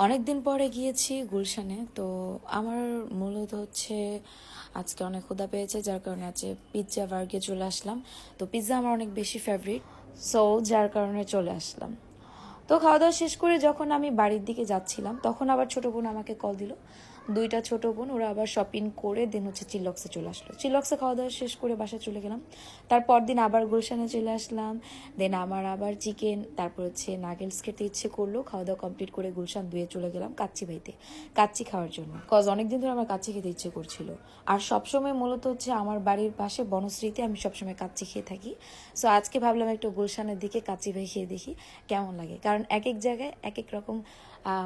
অনেক দিন পরে গিয়েছি গুলশানে। তো আমার মূলত হচ্ছে আজকে অনেক ক্ষুধা পেয়েছে, যার কারণে আজকে পিৎজা বার্গে চলে আসলাম। তো পিৎজা আমার অনেক বেশি ফেভারিট, সো যার কারণে চলে আসলাম। তো খাওয়া দাওয়া শেষ করে যখন আমি বাড়ির দিকে যাচ্ছিলাম, তখন আবার ছোট বোন আমাকে কল দিল। দুইটা ছোট বোন, ওরা আবার শপিং করে দেন হচ্ছে চিলক্সে চলে আসলো। চিলক্সে খাওয়া দাওয়া শেষ করে বাসায় চলে গেলাম। তারপর দিন আবার গুলশানে চলে আসলাম। দেন আমার আবার চিকেন, তারপর হচ্ছে নাগেলস খেতে ইচ্ছে করলো। খাওয়া দাওয়া কমপ্লিট করে গুলশান দুয়ে চলে গেলাম কাচ্চি ভাইতে, কাচ্চি খাওয়ার জন্য। কজ অনেকদিন ধরে আমার কাচ্চি খেতে ইচ্ছে করছিল। আর সবসময় মূলত হচ্ছে আমার বাড়ির পাশে বনশ্রীতে আমি সবসময় কাচ্চি খেয়ে থাকি। সো আজকে ভাবলাম একটু গুলশানের দিকে কাচ্চি ভাই খেয়ে দেখি কেমন লাগে, কারণ এক এক জায়গায় এক এক রকম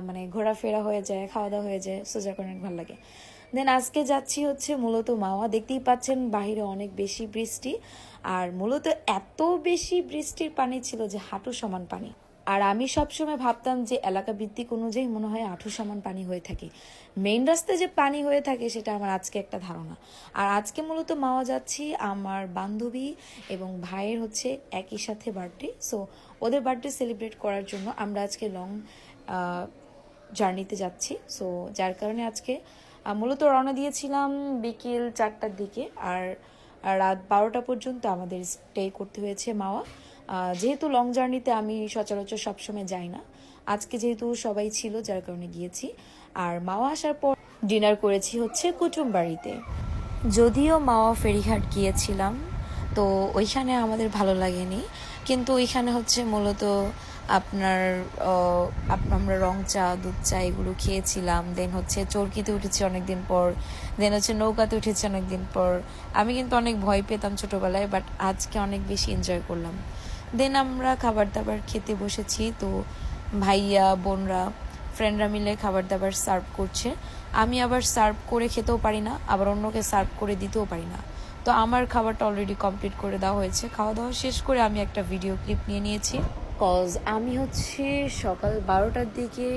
মানে ঘোরাফেরা হয়ে যায়, খাওয়া দাওয়া হয়ে যায়, সো যার কারণে অনেক ভালো লাগে। দেন আজকে যাচ্ছি হচ্ছে মূলত মাওয়া। দেখতেই পাচ্ছেন বাহিরে অনেক বেশি বৃষ্টি, আর মূলত এত বেশি বৃষ্টির পানি ছিল যে হাঁটু সমান পানি। আর আমি সবসময় ভাবতাম যে এলাকা ভিত্তিক অনুযায়ী মনে হয় হাঁটু সমান পানি হয়ে থাকে, মেইন রাস্তায় যে পানি হয়ে থাকে সেটা আমার আজকে একটা ধারণা। আর আজকে মূলত মাওয়া যাচ্ছি, আমার বান্ধবী এবং ভাইয়ের হচ্ছে একই সাথে বার্থডে। সো ওদের বার্থডে সেলিব্রেট করার জন্য আমরা আজকে লং জার্নিতে যাচ্ছি। সো যার কারণে আজকে মূলত রওনা দিয়েছিলাম বিকেল 4টার দিকে, আর রাত 12টা পর্যন্ত আমাদের স্টে করতে হয়েছে মাওয়া। যেহেতু লং জার্নিতে আমি সচরাচর সবসময় যাই না, আজকে যেহেতু সবাই ছিল যার কারণে গিয়েছি। আর মাওয়া আসার পর ডিনার করেছি হচ্ছে কুটুম বাড়িতে। যদিও মাওয়া ফেরিঘাট গিয়েছিলাম, তো ওইখানে আমাদের ভালো লাগেনি, কিন্তু ওইখানে হচ্ছে মূলত আপনার আমরা রং চা, দুধ চা এগুলো খেয়েছিলাম। দেন হচ্ছে চরকিতে উঠেছি অনেকদিন পর, দেন হচ্ছে নৌকাতে উঠেছি অনেকদিন পর। আমি কিন্তু অনেক ভয় পেতাম ছোটোবেলায়, বাট আজকে অনেক বেশি এনজয় করলাম। দেন আমরা খাবার দাবার খেতে বসেছি। তো ভাইয়া, বোনরা, ফ্রেন্ডরা মিলে খাবার দাবার সার্ভ করছে। আমি আবার সার্ভ করে খেতেও পারি না, আবার অন্যকে সার্ভ করে দিতেও পারি না। তো আমার খাবারটা অলরেডি কমপ্লিট করে দেওয়া হয়েছে। খাওয়া দাওয়া শেষ করে আমি একটা ভিডিও ক্লিপ নিয়ে নিয়েছি। কজ আমি হচ্ছে সকাল 12টার দিকে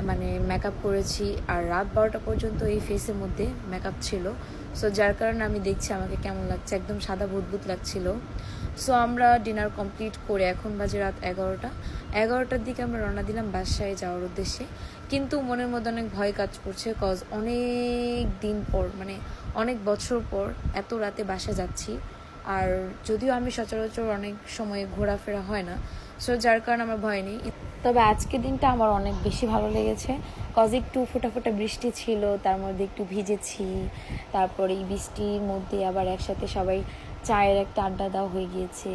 মানে মেকআপ করেছি, আর রাত 12টা পর্যন্ত এই ফেসের মধ্যে মেকআপ ছিল। সো যার কারণে আমি দেখছি আমাকে কেমন লাগছে, একদম সাদা বুদবুদ লাগছিল। সো আমরা ডিনার কমপ্লিট করে এখন বাজে রাত 11টার দিকে আমরা রওনা দিলাম বাসায় যাওয়ার উদ্দেশ্যে। কিন্তু মনের মধ্যে অনেক ভয় কাজ করছে, কজ অনেক দিন পর, মানে অনেক বছর পর এত রাতে বাসা যাচ্ছি। আর যদিও আমি সচরাচর অনেক সময় ঘোরাফেরা হয় না, সো যার কারণে আমার ভয় নেই। তবে আজকের দিনটা আমার অনেক বেশি ভালো লেগেছে, কজ একটু ফোটা ফোটা বৃষ্টি ছিল, তার মধ্যে একটু ভিজেছি। তারপরে এই বৃষ্টির মধ্যে আবার একসাথে সবাই চায়ের একটা আড্ডা দেওয়া হয়ে গিয়েছে,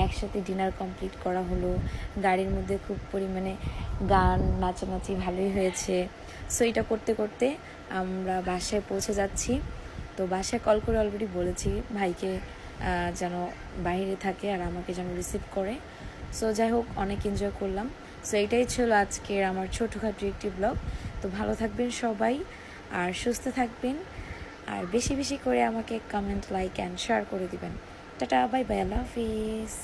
একসাথে ডিনার কমপ্লিট করা হলো। গাড়ির মধ্যে খুব পরিমাণে গান নাচানাচি ভালোই হয়েছে। সো এটা করতে করতে আমরা বাসায় পৌঁছে যাচ্ছি। তো বাসায় কল করে অলরেডি বলেছি ভাইকে যেন বাইরে থাকে আর আমাকে যেন রিসিভ করে। সো যাই হোক, অনেক এনজয় করলাম। সো এটাই ছিল আজকের আমার ছোটোখাটো একটি ব্লগ। তো ভালো থাকবেন সবাই, আর সুস্থ থাকবেন, আর বেশি বেশি করে আমাকে কমেন্ট, লাইক অ্যান্ড শেয়ার করে দিবেন। টাটা, বাই বাই, আল্লাহ হাফিজ।